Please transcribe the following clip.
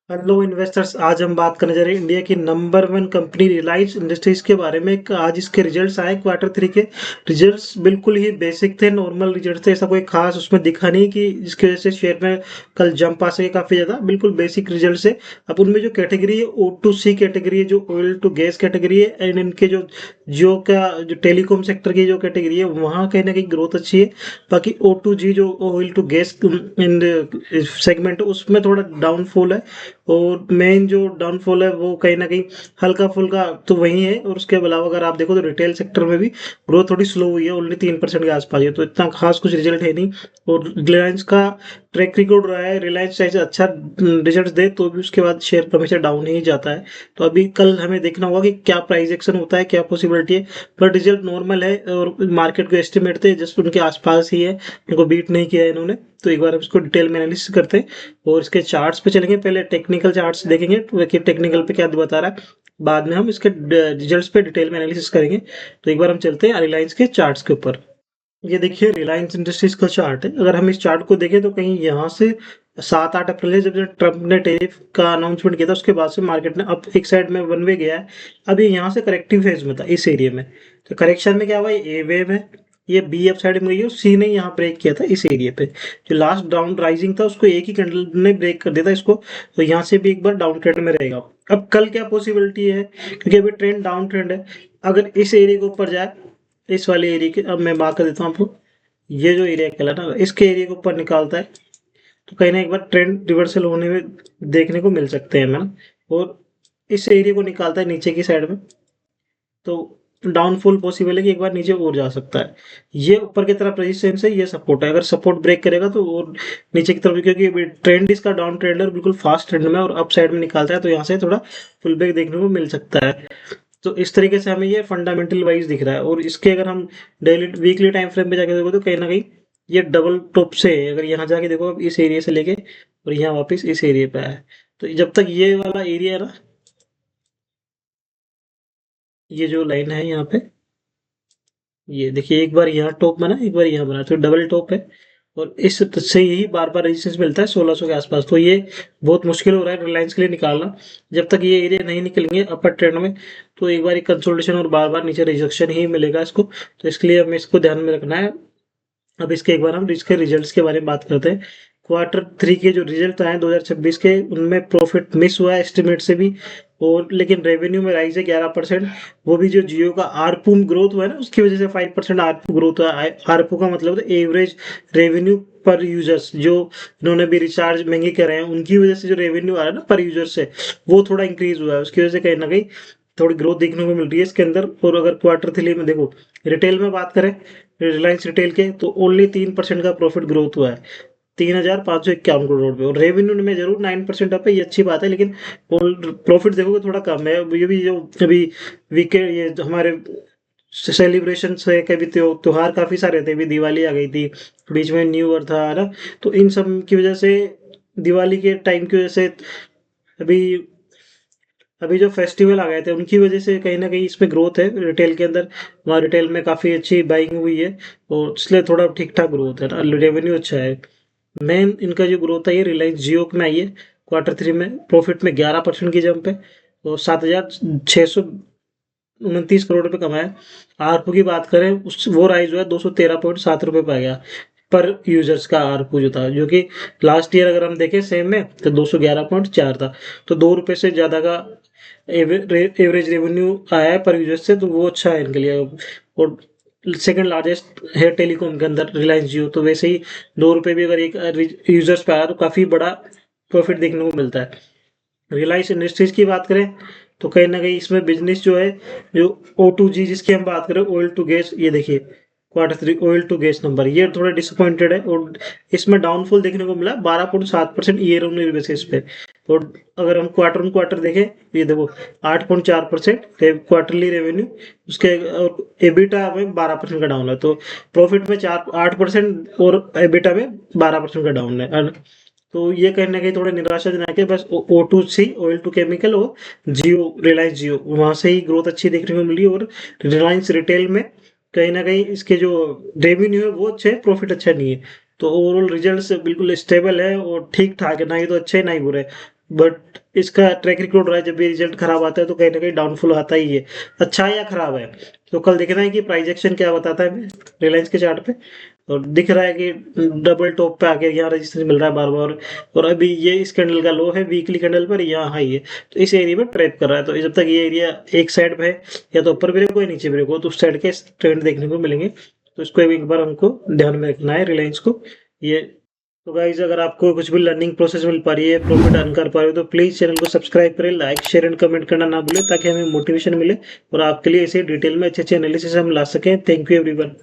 Hello investors, आज हम बात करने जा रहे हैं इंडिया की number one company Reliance industries के बारे में। आज इसके रिजल्ट्स आए क्वार्टर थ्री के। रिजल्ट्स बिल्कुल ही बेसिक थे, नॉर्मल रिजल्ट थे, ऐसा कोई खास उसमें दिखा नहीं कि जिसकी वजह से शेयर में कल जंप आ सके काफी ज्यादा। बिल्कुल बेसिक रिजल्ट है। अब उनमें जो कैटेगरी है ओ टू सी कैटेगरी है, जो ऑयल टू गैस कैटेगरी है, एंड इनके जो जियो का जो टेलीकॉम सेक्टर की जो कैटेगरी है वहाँ कहीं ना कहीं ग्रोथ अच्छी है। बाकी ओ टू जी जो oil to gas in segment उसमें थोड़ा डाउनफॉल है। और मेन जो डाउनफॉल है वो कहीं ना कहीं हल्का फुल्का तो वही है। और उसके अलावा अगर आप देखो तो रिटेल सेक्टर में भी ग्रोथ थोड़ी स्लो हुई है, ओनली 3% के आसपास है, तो इतना खास कुछ रिजल्ट है नहीं। और रिलायंस का ट्रैक रिकॉर्ड रहा है, रिलायंस चाहे अच्छा रिजल्ट दे तो भी उसके बाद शेयर हमेशा डाउन ही जाता है। तो अभी कल हमें देखना होगा कि क्या प्राइस एक्शन होता है, क्या पॉसिबिलिटी है। पर रिजल्ट नॉर्मल है और मार्केट को एस्टिमेट थे जस्ट उनके आसपास ही है, उनको बीट नहीं किया है इन्होंने। तो एक बार हम इसको डिटेल में एनालिसिस करते हैं और इसके चार्ट्स पे चलेंगे। पहले टेक्निकल चार्ट्स देखेंगे कि टेक्निकल पे क्या बता रहा है, बाद में हम इसके रिजल्ट्स पे डिटेल में एनालिसिस करेंगे। तो एक बार हम चलते हैं रिलायंस के चार्ट्स के ऊपर। ये देखिए रिलायंस इंडस्ट्रीज का चार्ट है। अगर हम इस चार्ट को देखें तो कहीं यहाँ से 7-8 अप्रैल से जब ट्रम्प ने टैरिफ का अनाउंसमेंट किया था उसके बाद से मार्केट ने अब एक साइड में वन वे गया है। अभी यहाँ से करेक्टिव फेज में था इस एरिया में। तो करेक्शन में क्या हुआ, ए वेव है, ये बी अप साइड में गई है, सी ने यहाँ ब्रेक किया था इस एरिया पे। जो लास्ट डाउन राइजिंग था उसको एक ही कैंडल ने ब्रेक कर दिया था इसको। तो यहाँ से भी एक बार डाउन ट्रेंड में रहेगा। अब कल क्या पॉसिबिलिटी है, क्योंकि अभी ट्रेंड डाउन ट्रेंड है। अगर इस एरिया के ऊपर जाए, इस वाले एरिया के, अब मैं मार्क कर देता हूँ आपको, ये जो एरिया कहला ना इसके एरिया के ऊपर निकालता है तो कहीं ना एक बार ट्रेंड रिवर्सल होने में देखने को मिल सकते हैं ना। और इस एरिया को निकालता है नीचे की साइड में, तो डाउनफॉल पॉसिबल है कि एक बार नीचे और जा सकता है। ये ऊपर की तरफ रेजिस्टेंस है, ये सपोर्ट है। अगर सपोर्ट ब्रेक करेगा तो और नीचे की तरफ, क्योंकि ट्रेंड इसका डाउन ट्रेंड है बिल्कुल फास्ट ट्रेंड में और अप साइड में निकालता है, तो यहाँ से थोड़ा फुल बैक देखने को मिल सकता है। तो इस तरीके से हमें ये फंडामेंटल वाइज दिख रहा है। और इसके अगर हम डेली वीकली टाइम फ्रेम पे जाके देखो तो कहीं ना कहीं ये डबल टॉप से है। अगर यहाँ जाके देखो अब इस एरिया से लेके और यहाँ वापस इस एरिया पे आया है, तो जब तक ये वाला एरिया है ना, ये जो लाइन है यहाँ पे, ये देखिए एक बार यहाँ टॉप बना, एक बार यहाँ बना, तो डबल टॉप है। और इस से ही बार बार रेजिस्टेंस मिलता है 1600 के आसपास। तो ये बहुत मुश्किल हो रहा है रिलायंस के लिए निकालना। जब तक ये एरिया नहीं निकलेंगे अपर ट्रेंड में तो एक बार कंसोलिडेशन और बार बार नीचे रिजेक्शन ही मिलेगा इसको। तो इसके लिए हमें इसको ध्यान में रखना है। अब इसके एक बार हम इसके रिजल्ट्स के बारे में बात करते हैं। क्वार्टर थ्री के जो रिजल्ट आए 2026 के, उनमें प्रॉफिट मिस हुआ है एस्टिमेट से भी। और लेकिन रेवेन्यू में राइज है 11%। वो भी जो जियो का आरपू ग्रोथ हुआ है ना उसकी वजह से 5% आरपू ग्रोथ हुआ है। आरपू का मतलब एवरेज रेवेन्यू पर यूजर्स, जो इन्होंने भी रिचार्ज महंगे करे हैं उनकी वजह से जो रेवेन्यू आ रहा है ना पर यूजर से, वो थोड़ा इंक्रीज हुआ है। उसकी वजह से कहीं ना कहीं थोड़ी ग्रोथ देखने को मिल रही है इसके अंदर। और अगर क्वार्टर थ्री में देखो, रिटेल में बात करें, रिलायंस रिटेल के, तो ओनली 3% का प्रॉफिट ग्रोथ हुआ है, 3,551 करोड़ पे। और रेवेन्यू में जरूर 9% अप है, ये अच्छी बात है, लेकिन प्रॉफिट देखोगे थोड़ा कम है। ये भी जो अभी वीकेंड, ये जो हमारे सेलिब्रेशन है, कभी त्योहार काफी सारे थे, अभी दिवाली आ गई थी, बीच में न्यू ईयर था है ना। तो इन सब की वजह से, दिवाली के टाइम की वजह से, अभी अभी जो फेस्टिवल आ गए थे उनकी वजह से कहीं ना कहीं इसमें ग्रोथ है रिटेल के अंदर। वहाँ रिटेल में काफ़ी अच्छी बाइंग हुई है और इसलिए थोड़ा ठीक ठाक ग्रोथ है, रेवेन्यू अच्छा है। मेन इनका जो ग्रोथ है ये रिलायंस जियो में आई है। क्वार्टर थ्री में प्रॉफिट में 11% की जंप है और 7,629 करोड़ रुपये कमाया। आरपू की बात करें उस वो राइज हुआ है 213.7 रुपये पे आ गया पर यूजर्स का आरपू जो था, जो कि लास्ट ईयर अगर हम देखें सेम में तो 211.4 था। तो 2 रुपये से ज़्यादा का एवरेज रेवेन्यू आया है पर यूजर से, तो वो अच्छा है इनके लिए। और सेकंड लार्जेस्ट है टेलीकॉम के अंदर रिलायंस जियो, तो वैसे ही 2 रुपये भी अगर एक यूजर्स पे आया तो काफ़ी बड़ा प्रॉफिट देखने को मिलता है। रिलायंस इंडस्ट्रीज की बात करें तो कहीं ना कहीं इसमें बिजनेस जो है, जो ओ टू जी जिसकी हम बात करें, ऑयल टू गैस, ये देखिए quarter three oil to gas number, ये थोड़ा डिसअपॉइंटेड है। और इसमें डाउनफॉल देखने को मिला 12.7% ईयर ऑन ईयर बेसिस पे। और अगर हम क्वार्टर ऑन क्वार्टर देखें, ये देखो 8.4% क्वार्टरली रेवेन्यू, उसके एबिटा में 12% का डाउन है। तो प्रॉफिट में 8% और एबिटा में 12% का डाउन है। तो ये कहीं ना कहीं थोड़ा निराशाजनक है। बस O two C oil to chemical और जियो, रिलायंस जियो, वहां से ही ग्रोथ अच्छी देखने को मिली। और रिलायंस रिटेल में कहीं ना कहीं इसके जो रेवेन्यू है वो अच्छे है, प्रॉफिट अच्छा नहीं है। तो ओवरऑल रिजल्ट्स बिल्कुल स्टेबल है और ठीक ठाक है, ना ही तो अच्छे ना ही बुरे। बट इसका ट्रैक रिकॉर्ड रहा है, जब भी रिजल्ट खराब आता है तो कहीं ना कहीं डाउनफॉल आता ही है। अच्छा है या खराब है, तो कल देखना है कि प्राइस एक्शन क्या बताता है हमें रिलायंस के चार्ट पे। और दिख रहा है कि डबल टॉप पे आके यहाँ रजिस्टेंस मिल रहा है बार बार, और अभी ये इस कैंडल का लो है, वीकली कैंडल पर यहाँ हाई है, तो इस एरिया में ट्रैप कर रहा है। तो जब तक ये एरिया एक साइड पे है, या तो ऊपर ब्रेक हो या नीचे ब्रेक हो, तो उस साइड के ट्रेंड देखने को मिलेंगे। तो इसको एक बार हमको ध्यान में रखना है रिलायंस को। ये तो गाइज, अगर आपको कुछ भी लर्निंग प्रोसेस मिल पा रही है, प्रॉफिट अर्न कर पा रहे हो, तो प्लीज चैनल को सब्सक्राइब करें, लाइक शेयर एंड कमेंट करना ना भूलें, ताकि हमें मोटिवेशन मिले और आपके लिए ऐसे डिटेल में अच्छे अच्छे एनालिसिस हम ला सकें। Thank you everyone.